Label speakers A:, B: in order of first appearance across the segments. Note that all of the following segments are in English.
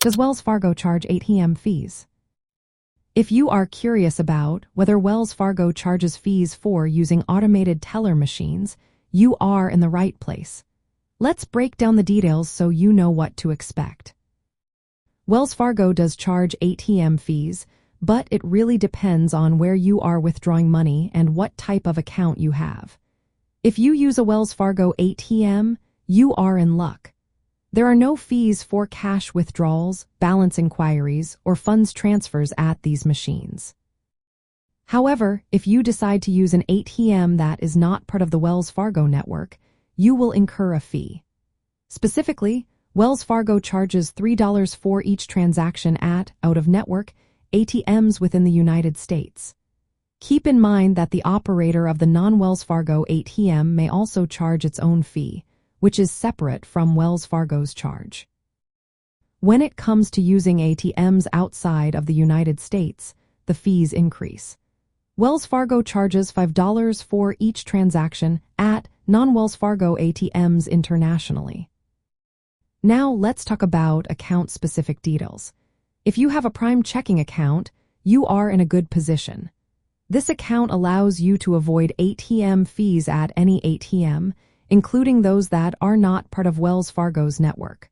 A: Does Wells Fargo charge ATM fees? If you are curious about whether Wells Fargo charges fees for using automated teller machines, you are in the right place. Let's break down the details so you know what to expect. Wells Fargo does charge ATM fees, but it really depends on where you are withdrawing money and what type of account you have. If you use a Wells Fargo ATM, you are in luck. There are no fees for cash withdrawals, balance inquiries, or funds transfers at these machines. However, if you decide to use an ATM that is not part of the Wells Fargo network, you will incur a fee. Specifically, Wells Fargo charges $3 for each transaction at out-of-network ATMs within the United States. Keep in mind that the operator of the non-Wells Fargo ATM may also charge its own fee, which is separate from Wells Fargo's charge. When it comes to using ATMs outside of the United States, the fees increase. Wells Fargo charges $5 for each transaction at non-Wells Fargo ATMs internationally. Now let's talk about account-specific details. If you have a Prime checking account, you are in a good position. This account allows you to avoid ATM fees at any ATM, including those that are not part of Wells Fargo's network.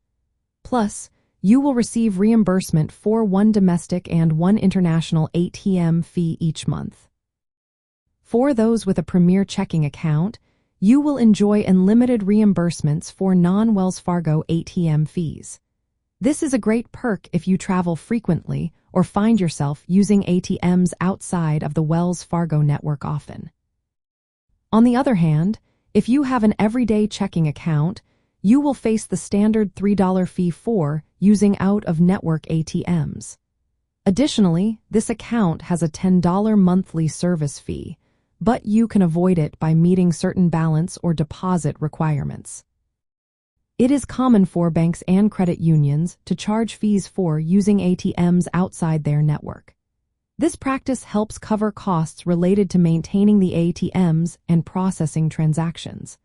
A: Plus, you will receive reimbursement for one domestic and one international ATM fee each month. For those with a Premier checking account, you will enjoy unlimited reimbursements for non-Wells Fargo ATM fees. This is a great perk if you travel frequently or find yourself using ATMs outside of the Wells Fargo network often. On the other hand, if you have an everyday checking account, you will face the standard $3 fee for using out-of-network ATMs. Additionally, this account has a $10 monthly service fee, but you can avoid it by meeting certain balance or deposit requirements. It is common for banks and credit unions to charge fees for using ATMs outside their network. This practice helps cover costs related to maintaining the ATMs and processing transactions.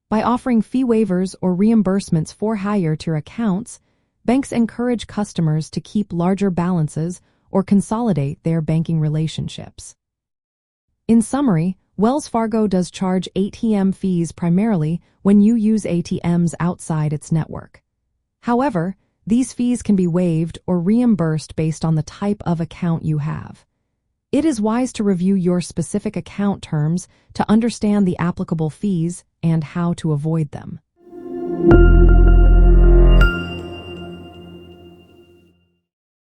A: By offering fee waivers or reimbursements for higher-tier accounts, banks encourage customers to keep larger balances or consolidate their banking relationships. In summary, Wells Fargo does charge ATM fees primarily when you use ATMs outside its network. However, these fees can be waived or reimbursed based on the type of account you have. It is wise to review your specific account terms to understand the applicable fees and how to avoid them.